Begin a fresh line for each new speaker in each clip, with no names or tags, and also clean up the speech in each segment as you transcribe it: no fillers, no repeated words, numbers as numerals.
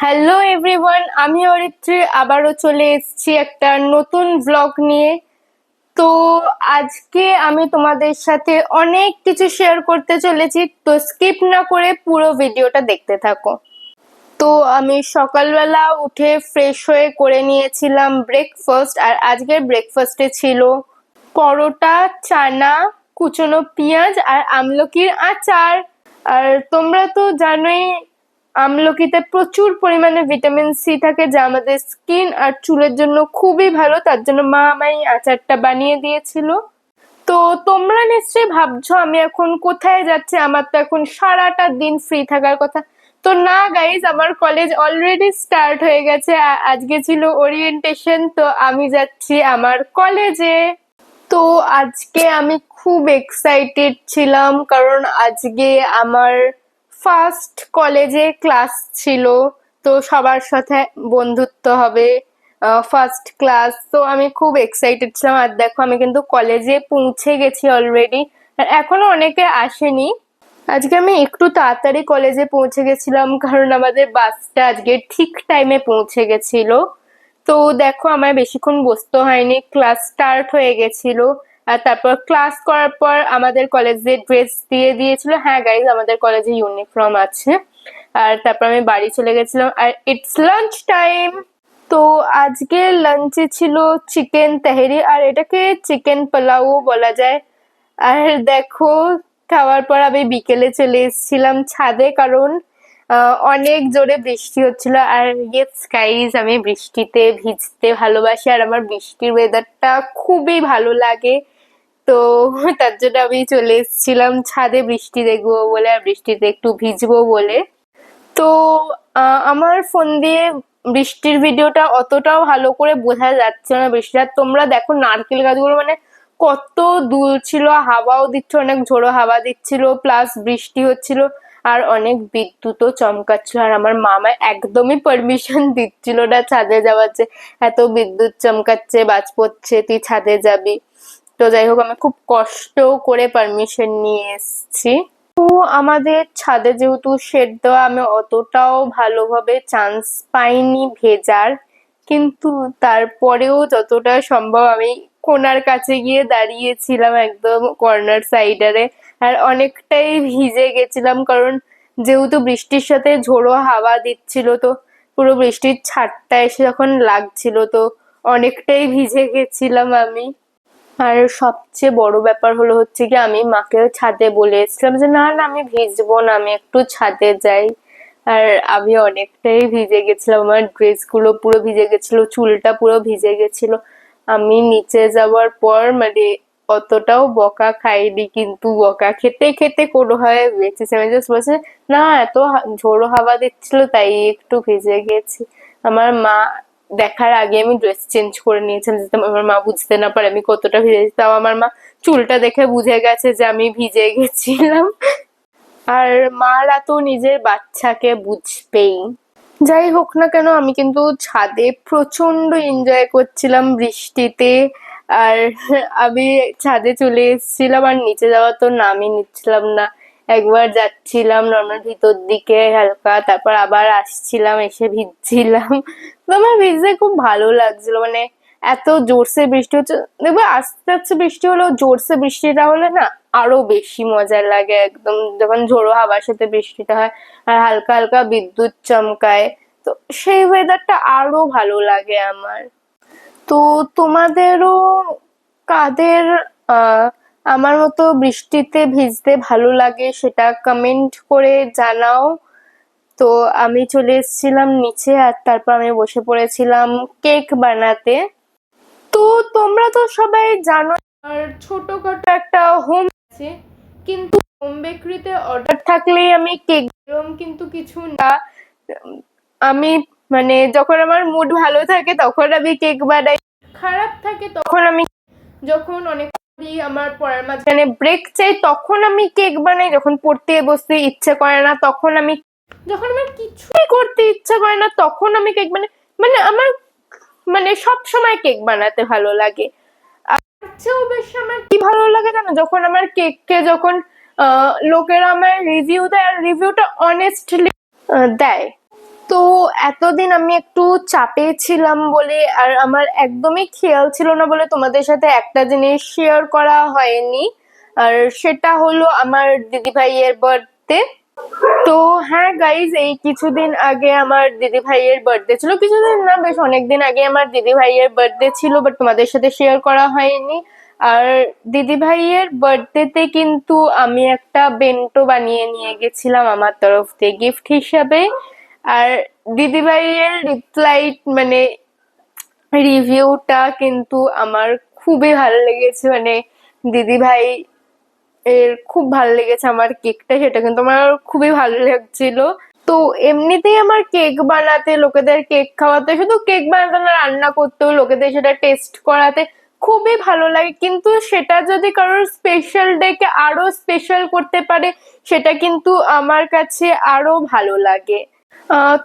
Hello everyone, আমি অরিত্রী আবারও চলে এসেছি একটা নতুন ব্লগ নিয়ে। তো আজকে আমি তোমাদের সাথে অনেক কিছু শেয়ার করতে চলেছি, তো স্কিপ না করে পুরো ভিডিওটা দেখতে থাকো। তো আমি সকালবেলা উঠে ফ্রেশ হয়ে করে নিয়েছিলাম ব্রেকফাস্ট, আর আজকের ব্রেকফাস্টে ছিল পরোটা, চানা, কুচনো পেঁয়াজ আর আমলকির আচার। আর তোমরা তো জানোই আমলকিতে প্রচুর পরিমাণে ভিটামিন সি থাকে, যা আমাদের স্কিন আর চুলের জন্য খুবই ভালো। তার জন্য মা আমায় আচারটা বানিয়ে দিয়েছিল। তো তোমরা নিশ্চয়ই ভাবছো আমি এখন কোথায় যাচ্ছি, আমার তো এখন সারাটা দিন ফ্রি থাকার কথা। তো না গাইজ, আমার কলেজ অলরেডি স্টার্ট হয়ে গেছে। আজকে ছিল ওরিয়েন্টেশন, তো আমি যাচ্ছি আমার কলেজে। তো আজকে আমি খুব এক্সাইটেড ছিলাম, কারণ আজকে আমার ফার্স্ট কলেজে ক্লাস ছিল। তো সবার সাথে বন্ধুত্ব হবে, ফার্স্ট ক্লাস। তো আমি খুব এক্সাইটেড ছিলাম। আর দেখো আমি কিন্তু কলেজে পৌঁছে গেছি অলরেডি, আর এখনো অনেকে আসেনি। আজকে আমি একটু তাড়াতাড়ি কলেজে পৌঁছে গেছিলাম, কারণ আমাদের বাসটা আজকে ঠিক টাইমে পৌঁছে গেছিল। তো দেখো আমার বেশিক্ষণ বসতে হয়নি, ক্লাস স্টার্ট হয়ে গেছিল। আর তারপর ক্লাস করার পর আমাদের কলেজে ড্রেস দিয়ে দিয়েছিল। হ্যাঁ গাইজ, আমাদের কলেজে ইউনিফর্ম আছে। আর তারপর আমি বাড়ি চলে গেছিলাম, আর ইটস লাঞ্চ টাইম। তো আজকে লাঞ্চে ছিল চিকেন তেহেরি, আর এটাকে চিকেন পোলাও বলা যায়। আর দেখো, খাওয়ার পর আমি বিকেলে চলে এসেছিলাম ছাদে, কারণ অনেক জোরে বৃষ্টি হচ্ছিল। আর ইয়েস গাইজ, আমি বৃষ্টিতে ভিজতে ভালোবাসি, আর আমার বৃষ্টির ওয়েদারটা খুবই ভালো লাগে। তো তার জন্য আমি চলে এসেছিলাম ছাদে বৃষ্টি দেখবো বলে, আর বৃষ্টিতে একটু ভিজবো বলে। তো আমার ফোন দিয়ে বৃষ্টির ভিডিওটা অতটাও ভালো করে বোঝা যাচ্ছে না বৃষ্টিটা। তোমরা দেখো নারকেল গাছগুলো মানে কত দুলছিল, হাওয়াও দিচ্ছে, অনেক ঝোড়ো হাওয়া দিচ্ছিল, প্লাস বৃষ্টি হচ্ছিল, আর অনেক বিদ্যুৎও চমকাচ্ছিল। আর আমার মামা একদমই পারমিশন দিচ্ছিল না ছাদে যাওয়ার, যে এত বিদ্যুৎ চমকাচ্ছে, বাজ পড়ছে, তুই ছাদে যাবি। তো যাই হোক, আমি খুব কষ্ট করে পারমিশন নিয়ে এসেছি। তো আমাদের ছাদে যেহেতু শেড দেওয়া, আমি অতটাও ভালোভাবে চান্স পাইনি ভেজার, কিন্তু তারপরেও যতটা সম্ভব আমি কোনার কাছে গিয়ে দাঁড়িয়েছিলাম, একদম কর্নার সাইডারে। আর অনেকটাই ভিজে গেছিলাম, কারণ যেহেতু বৃষ্টির সাথে ঝোড়ো হাওয়া দিচ্ছিল, তো পুরো বৃষ্টির ছাটটা এসে যখন লাগছিল, তো অনেকটাই ভিজে গেছিলাম আমি। আর সবচেয়ে বড় ব্যাপার হলো হচ্ছে কি, আমি মাকে ছাদে বলে এসেছিলাম যে না না, আমি ভিজবো না, আমি একটু ছাদে যাই। আর আমি অনেকটাই ভিজে গেছিলাম, আমার ড্রেস গুলো পুরো ভিজে গেছিল, চুলটা পুরো ভিজে গেছিল। আমি নিচে যাওয়ার পর মানে অতটাও বকা খাইনি, কিন্তু বকা খেতে খেতে কোনোভাবে বেঁচেছে। আমি জাস্ট বলছি না, এত ঝোড়ো হাওয়া দিচ্ছিল তাই একটু ভিজে গেছি। আমার মা দেখার আগে আমি ড্রেস চেঞ্জ করে নিয়েছিলাম, যাতে আমার মা বুঝতে না পারে আমি কতটা ভিজেছি। তাও আমার মা চুলটা দেখে বুঝে গেছে যে আমি ভিজে গেছিলাম। আর মারা তো নিজের বাচ্চাকে বুঝবেই। যাই হোক না কেন, আমি কিন্তু ছাদে প্রচন্ড এনজয় করছিলাম বৃষ্টিতে। আর আমি ছাদে চলে এসেছিলাম, আর নিচে যাওয়া তো নামই নিচ্ছিলাম না। একবার যাচ্ছিলাম নর্মাল ভিতর দিকে হালকা, তারপর আবার আসছিলাম, এসে ভিজছিলাম। তো আমার ভিজতে খুব ভালো লাগছিল, মানে এত জোরসে বৃষ্টি হচ্ছে। দেখবে আস্তে আস্তে বৃষ্টি হলেও জোরসে বৃষ্টিটা হলে না আরো বেশি মজা লাগে, একদম যখন ঝোড়ো হাওয়ার সাথে বৃষ্টিটা হয় আর হালকা হালকা বিদ্যুৎ চমকায়, তো সেই ওয়েদারটা আরো ভালো লাগে আমার। তো তোমাদেরও কাদের আমার মতো বৃষ্টিতে ভিজতে ভালো লাগে সেটা কমেন্ট করে জানাও। তো আমি চলে এসেছিলাম নিচে, আর তারপর আমি বসে পড়েছিলাম কেক বানাতে। তো তোমরা তো সবাই জানো আর ছোটখাটো একটা হোম আছে, কিন্তু হোম বেকারিতে অর্ডার থাকলেই আমি কেক, এরকম কিন্তু কিছু না। আমি মানে যখন আমার মুড ভালো থাকে তখন আমি কেক বানাই, খারাপ থাকে তখন আমি, যখন অনেক আমার পড়ার মাঝখানে ব্রেক চাই তখন আমি কেক বানাই, যখন পড়তে বসতে ইচ্ছে করে না তখন আমি, যখন আমার কিছুই করতে ইচ্ছা করে না তখন আমি কেক বানাই। মানে আমার মানে সব সময় কেক বানাতে ভালো লাগে। আর চেয়েও বেশি আমার কি ভালো লাগে জানো, যখন আমার কেককে যখন লোকেরা আমার রিভিউ দেয়, আর রিভিউটা অনেস্টলি দেয়। তো এতদিন আমি একটু চাপে ছিলাম বলে আর আমার একদমই খেয়াল ছিল না বলে তোমাদের সাথে একটা জিনিস শেয়ার করা হয়নি, আর সেটা হলো আমার দিদি ভাইয়ের বার্থডে। তো হ্যাঁ গাইজ, এই কিছুদিন আগে আমার দিদি ভাইয়ের বার্থডে ছিল, কিছুদিন না বেশ অনেকদিন আগে আমার দিদি ভাইয়ের বার্থডে ছিল, বাট তোমাদের সাথে শেয়ার করা হয়নি। আর দিদি ভাইয়ের বার্থডেতে কিন্তু আমি একটা বেন্টো বানিয়ে নিয়ে গেছিলাম আমার তরফ থেকে গিফট হিসাবে। আর দিদি ভাইয়ের রিপ্লাই মানে রিভিউটা কিন্তু আমার খুবই ভালো লেগেছে, মানে দিদি ভাই এর খুব ভালো লেগেছে আমার কেকটা, সেটা কিন্তু আমার খুবই ভালো লাগছিল। তো এমনিতেই আমার কেক বানাতে, লোকেদের কেক খাওয়াতে, শুধু কেক বানাতে না, রান্না করতেও, লোকেদের সেটা টেস্ট করাতে খুবই ভালো লাগে। কিন্তু সেটা যদি কারোর স্পেশাল ডে কে আরো স্পেশাল করতে পারে, সেটা কিন্তু আমার কাছে আরো ভালো লাগে।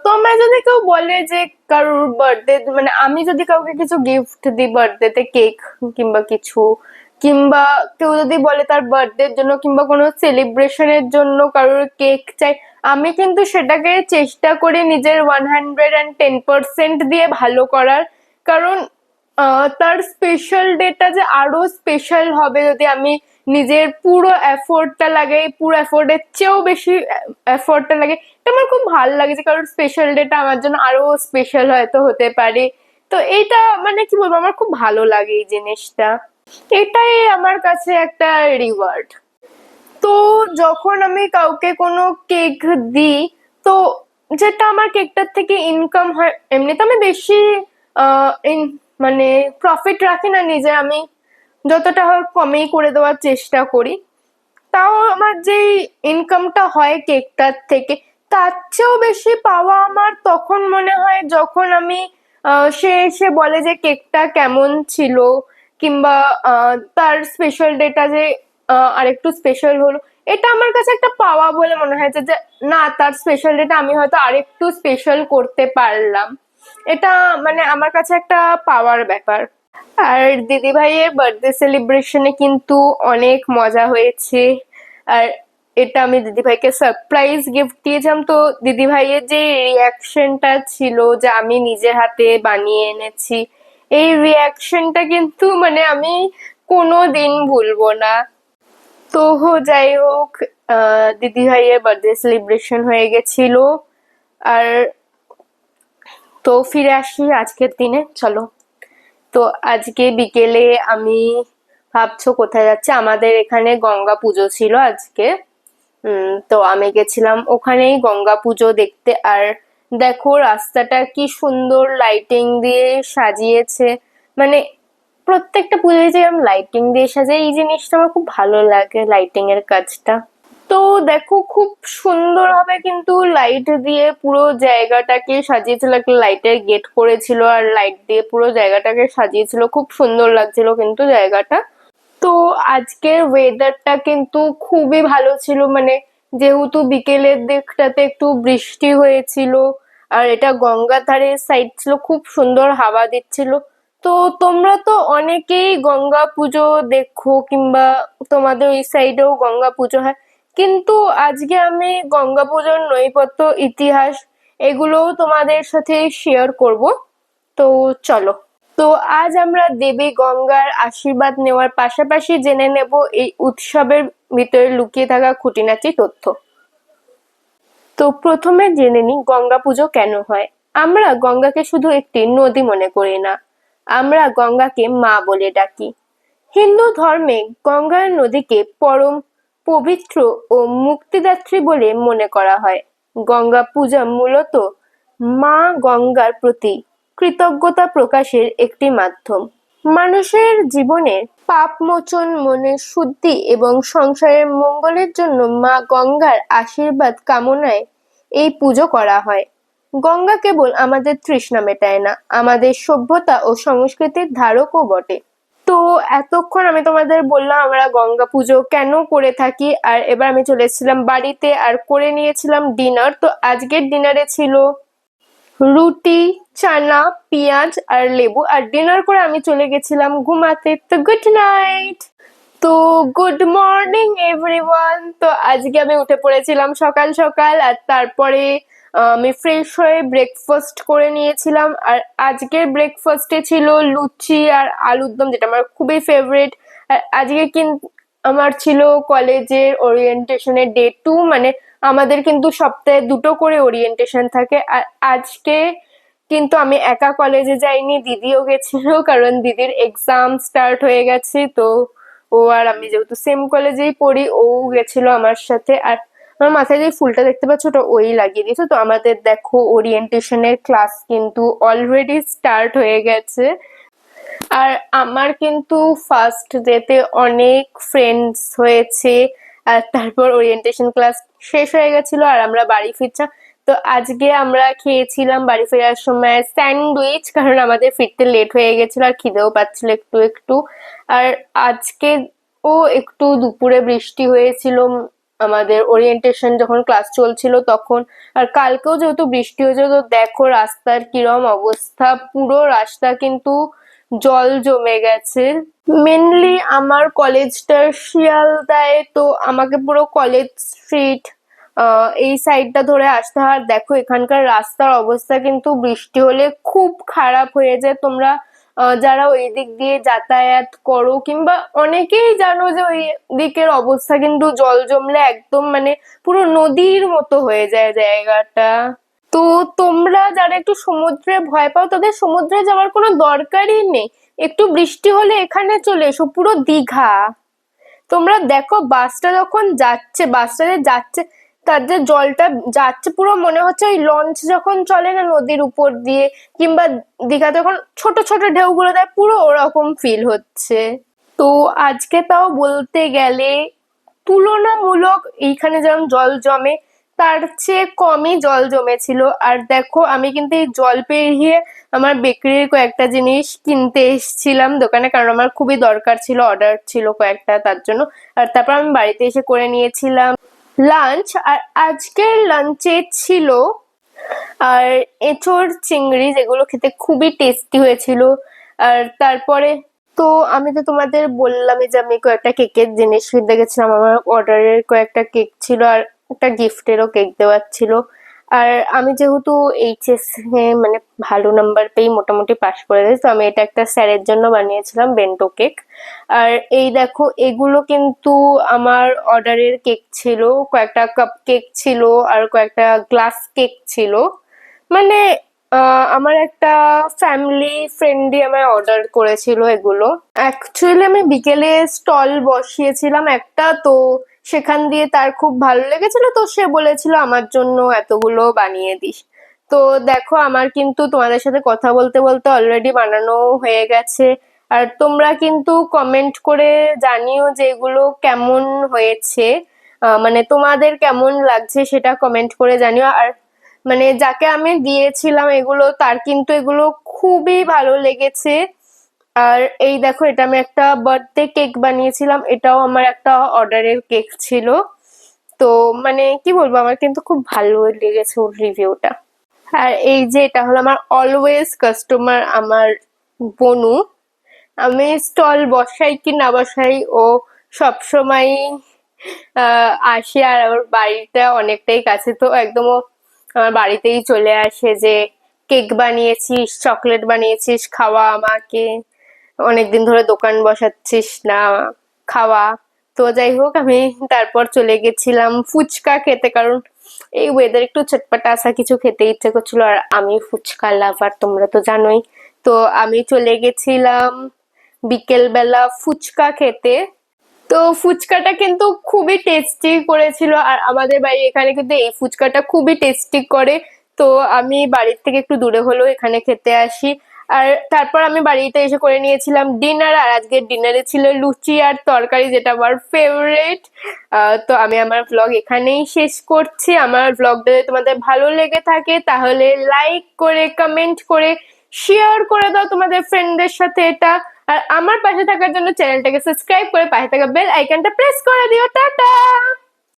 তোমরা যদি কেউ বলে যে কারোর বার্থডে, মানে আমি যদি কাউকে কিছু গিফট দিই বার্থডেতে, কেক কিংবা কিছু, কিংবা কেউ যদি বলে তার বার্থডের জন্য কিংবা কোনো সেলিব্রেশনের জন্য কারোর কেক চাই, আমি কিন্তু সেটাকে চেষ্টা করি নিজের 110% দিয়ে ভালো করার। কারণ তার স্পেশাল ডেটা যে আরো স্পেশাল হবে যদি আমি নিজের পুরো এফোর্টটা লাগাই, পুরো এফোর্টের চেয়েও বেশি এফোর্টটা লাগে। এটা আমার খুব ভালো লাগে যে কারোর স্পেশাল ডেটা আমার জন্য আরো স্পেশাল হয়তো হতে পারে। তো এইটা মানে কি বলবো, আমার খুব ভালো লাগে এই জিনিসটা, এটাই আমার কাছে একটা রিওয়ার্ড। তো যখন আমি কাউকে কোনো কেক দিই, তো যেটা আমার কেকটার থেকে ইনকাম হয়, এমনিতে আমি বেশি মানে প্রফিট রাখি না নিজে, আমি যতটা হয় কমেই করে দেওয়ার চেষ্টা করি। তাও আমার যে ইনকামটা হয় কেকটার থেকে, তার চেয়েও বেশি পাওয়া আমার তখন মনে হয় যখন আমি সে এসে বলে যে কেকটা কেমন ছিল, কিংবা তার স্পেশাল ডেটা যে আরেকটু স্পেশাল হলো। এটা আমার কাছে একটা পাওয়া বলে মনে হয় যে না, তার স্পেশাল ডেটা আমি হয়তো আরেকটু স্পেশাল করতে পারলাম। এটা মানে আমার কাছে একটা পাওয়ার ব্যাপার। আর দিদি ভাইয়ের বার্থডে সেলিব্রেশনে কিন্তু অনেক মজা হয়েছে। আর এটা আমি দিদি ভাইকে সারপ্রাইজ গিফট দিয়েছিলাম, তো দিদি ভাইয়ের যে রিয়াকশনটা ছিল যে আমি নিজের হাতে বানিয়ে এনেছি, এই রিয়াকশনটা কিন্তু মানে আমি কোনো দিন ভুলবো না। তো যাই হোক, দিদি ভাইয়ের বার্থডে সেলিব্রেশন হয়ে গেছিল। আর তো ফিরে আসি আজকের দিনে, চলো। তো আজকে বিকেলে আমি, ভাবছো কোথায় যাচ্ছে, আমাদের এখানে গঙ্গা পুজো ছিল আজকে। তো আমি গেছিলাম ওখানেই গঙ্গা পুজো দেখতে। আর দেখো রাস্তাটা কি সুন্দর লাইটিং দিয়ে সাজিয়েছে, মানে প্রত্যেকটা পুজোয় যে লাইটিং দিয়ে সাজায়, এই জিনিসটা আমার খুব ভালো লাগে, লাইটিং এর কাজটা। তো দেখো খুব সুন্দর ভাবে কিন্তু লাইট দিয়ে পুরো জায়গাটাকে সাজিয়েছিল, একটা লাইটের গেট করেছিল আর লাইট দিয়ে পুরো জায়গাটাকে সাজিয়েছিল, খুব সুন্দর লাগছিল কিন্তু জায়গাটা। তো আজকের ওয়েদারটা কিন্তু খুবই ভালো ছিল, মানে যেহেতু বিকেলের দিকটাতে একটু বৃষ্টি হয়েছিল আর এটা গঙ্গার ধারের সাইড ছিল, খুব সুন্দর হাওয়া দিচ্ছিল। তো তোমরা তো অনেকেই গঙ্গা পুজো দেখো, কিংবা তোমাদের ওই সাইডেও গঙ্গা পুজো হয়, কিন্তু আজকে আমি গঙ্গা পুজোর নৈপথ্য, ইতিহাস এগুলোও তোমাদের সাথে শেয়ার করব। তো চলো। তো আজ আমরা দেবী গঙ্গার আশীর্বাদ নেওয়ার পাশাপাশি জেনে নেব এই উৎসবের ভিতরে লুকিয়ে থাকা খুঁটিনাটি তথ্য। তো প্রথমে জেনে নিই গঙ্গা পুজো কেন হয়। আমরা গঙ্গাকে শুধু একটি নদী মনে করি না, আমরা গঙ্গাকে মা বলে ডাকি। হিন্দু ধর্মে গঙ্গা নদীকে পরম পবিত্র ও মুক্তিদাত্রী বলে মনে করা হয়। গঙ্গা পূজা মূলত মা গঙ্গার প্রতি কৃতজ্ঞতা প্রকাশের একটি মাধ্যম। মানুষের জীবনের পাপ মোচন, মনের শুদ্ধি এবং সংসারের মঙ্গলের জন্য মা গঙ্গার আশীর্বাদ কামনায় এই পুজো করা হয়। গঙ্গা কেবল আমাদের তৃষ্ণা মেটায় না, আমাদের সভ্যতা ও সংস্কৃতির ধারকও বটে। তো এতক্ষণ আমি তোমাদের বললাম আমরা গঙ্গা পুজো কেন করে থাকি, আর এবার আমি চলে এসেছিলাম বাড়িতে আর করে নিয়েছিলাম ডিনার। তো আজকের ডিনারে ছিল রুটি, চানা, পেঁয়াজ আর লেবু। আর ডিনার করে আমি চলে গেছিলাম ঘুমাতে। তো গুড নাইট। তো গুড মর্নিং এভরিওয়ান। তো আজকে আমি উঠে পড়েছিলাম সকাল সকাল, আর তারপরে আমি ফ্রেশ হয়ে ব্রেকফাস্ট করে নিয়েছিলাম। আর আজকের ব্রেকফাস্টে ছিল লুচি আর আলুর দম, যেটা আমার খুবই ফেভারিট। আর আজকে কিন্তু আমার ছিল কলেজের ওরিয়েন্টেশনের ডে 2, মানে আমাদের কিন্তু সপ্তাহে 2টো করে ওরিয়েন্টেশন থাকে। আর আজকে কিন্তু আমি একা কলেজে যাইনি, দিদিও গেছিল, কারণ দিদির এক্সাম স্টার্ট হয়ে গেছে। তো ও আর আমি যেহেতু সেম কলেজেই পড়ি, ও গেছিল আমার সাথে। আর আমার মাথায় যে ফুলটা দেখতে পাচ্ছ, ওটা ওই লাগিয়ে দিয়েছে। তো আমাদের দেখো ওরিয়েন্টেশনের ক্লাস কিন্তু অলরেডি স্টার্ট হয়ে গেছে। আর আমার কিন্তু ফার্স্ট ডেতে অনেক ফ্রেন্ডস হয়েছে। আর তারপর ওরিয়েন্টেশন ক্লাস শেষ হয়ে গেছিল আর আমরা বাড়ি ফিরছিলাম। তো আজকে আমরা খেয়েছিলাম বাড়ি ফেরার সময় স্যান্ডউইচ, কারণ আমাদের ফিরতে লেট হয়ে গেছিল আর খিদেও পাচ্ছিল একটু একটু। আর আজকে একটু দুপুরে বৃষ্টি হয়েছিল আমাদের ওরিয়েন্টেশন যখন ক্লাস চলছিল তখন। আর কালকেও যেহেতু বৃষ্টি হয়েছে, তো দেখো রাস্তার কিরম অবস্থা, পুরো রাস্তা কিন্তু জল জমে গেছে। মেনলি আমার কলেজটা শিয়ালদায়, তো আমাকে পুরো কলেজ স্ট্রিট এই সাইডটা ধরে আসতে হয়। আর দেখো এখানকার রাস্তার অবস্থা কিন্তু বৃষ্টি হলে খুব খারাপ হয়ে যায়। তোমরা যারা ওই দিক দিয়ে যাতায়াত করো, কিংবা অনেকেই জানো যে ওই দিকের অবস্থা কিন্তু জল জমলে একদম মানে পুরো নদীর মতো হয়ে যায় জায়গাটা। তো তোমরা যারা একটু সমুদ্রে ভয় পাও, তাদের সমুদ্রে যাওয়ার কোনো দরকারই নেই। একটু বৃষ্টি হলে এখানে চলে এসো, পুরো দীঘা। তোমরা দেখো বাসটা যখন যাচ্ছে, বাসটা যে যাচ্ছে, তার যে জলটা যাচ্ছে, পুরো মনে হচ্ছে ওই লঞ্চ যখন চলে না নদীর উপর দিয়ে, কিংবা দীঘাতে যখন ছোট ছোট ঢেউগুলো দেয়, পুরো ওরকম ফিল হচ্ছে। তো আজকে তাও বলতে গেলে তুলনামূলক এইখানে যেমন জল জমে, তার চেয়ে কমই জল জমেছিল। আর দেখো আমি কিন্তু এই জল পেরিয়ে আমার বেকারির কয়েকটা জিনিস কিনতে এসেছিলাম দোকানে, কারণ আমার খুবই দরকার ছিল, অর্ডার ছিল কয়েকটা, তার জন্য। আর তারপর আমি বাড়িতে এসে করে নিয়েছিলাম লাঞ্চ। আর আজকের লাঞ্চে ছিল আর এঁচোড় চিংড়ি, যেগুলো খেতে খুবই টেস্টি হয়েছিল। আর তারপরে তো আমি তো তোমাদের বললামই যে আমি কয়েকটা কেকের জিনিস কিনতে গেছিলাম, আমার অর্ডারের কয়েকটা কেক ছিল আর একটা গিফটেরও কেক দেওয়ার ছিল। আর আমি যেহেতু এইচএস মানে ভালো নাম্বার পেয়ে মোটামুটি পাস করে গেছি, তো আমি এটা একটা স্যারের জন্য বানিয়েছিলাম বেন্টো কেক। আর এই দেখো এগুলো কিন্তু আমার অর্ডারের কেক ছিল, কয়েকটা কাপ কেক ছিল আর কয়েকটা গ্লাস কেক ছিল। মানে আমার একটা ফ্যামিলি ফ্রেন্ডই আমায় অর্ডার করেছিল এগুলো। অ্যাকচুয়ালি আমি বিকেলে স্টল বসিয়েছিলাম একটা, তো সেখান দিয়ে তার খুব ভালো লেগেছিল, তো সে বলেছিল আমার জন্য এতগুলো বানিয়ে দিস। তো দেখো আমার কিন্তু তোমাদের সাথে কথা বলতে বলতে অলরেডি বানানো হয়ে গেছে। আর তোমরা কিন্তু কমেন্ট করে জানিও যে এগুলো কেমন হয়েছে, মানে তোমাদের কেমন লাগছে সেটা কমেন্ট করে জানিও। আর মানে যাকে আমি দিয়েছিলাম এগুলো, তার কিন্তু এগুলো খুবই ভালো লেগেছে। আর এই দেখো এটা আমি একটা বার্থডে কেক বানিয়েছিলাম, এটাও আমার একটা অর্ডারের কেক ছিল। তো মানে কি বলবো, আমার কিন্তু খুব ভালো লেগেছে ওর রিভিউটা। আর এই যে এটা হলো আমার অলওয়েজ কাস্টমার, আমার বনু। আমি স্টল বসাই কি না বসাই, ও সবসময় আসে। আর আমার বাড়িটা অনেকটাই কাছে, তো একদম ও আমার বাড়িতেই চলে আসে যে কেক বানিয়েছিস, চকলেট বানিয়েছিস, খাওয়া আমাকে, অনেকদিন ধরে দোকান বসাচ্ছিস না, খাওয়া। তো যাই হোক, আমি তারপর চলে গেছিলাম ফুচকা খেতে, কারণ এই ওয়েদার একটু চটপটা আসা কিছু খেতে ইচ্ছে করছিল। আর আমি ফুচকা লাভার, তোমরা তো জানোই। তো আমি চলে গেছিলাম বিকেল বেলা ফুচকা খেতে। তো ফুচকাটা কিন্তু খুবই টেস্টি করেছিল, আর আমাদের বাড়ি এখানে কিন্তু এই ফুচকাটা খুবই টেস্টি করে। তো আমি বাড়ির থেকে একটু দূরে হলেও এখানে খেতে আসি। আর তারপর আমি বাড়িতে এসে করে নিয়েছিলাম ডিনার। আর আজকের ডিনারে ছিল লুচি আর তরকারি, যেটা আমার ফেভারিট। তো আমি আমার ব্লগ এখানেই শেষ করছি। আমার ব্লগটা যদি তোমাদের ভালো লেগে থাকে তাহলে লাইক করে, কমেন্ট করে, শেয়ার করে দাও তোমাদের ফ্রেন্ডদের সাথে এটা। আর আমার পাশে থাকার জন্য চ্যানেলটাকে সাবস্ক্রাইব করে পাশে থাকা বেল আইকনটা প্রেস করে দিও। টাটা।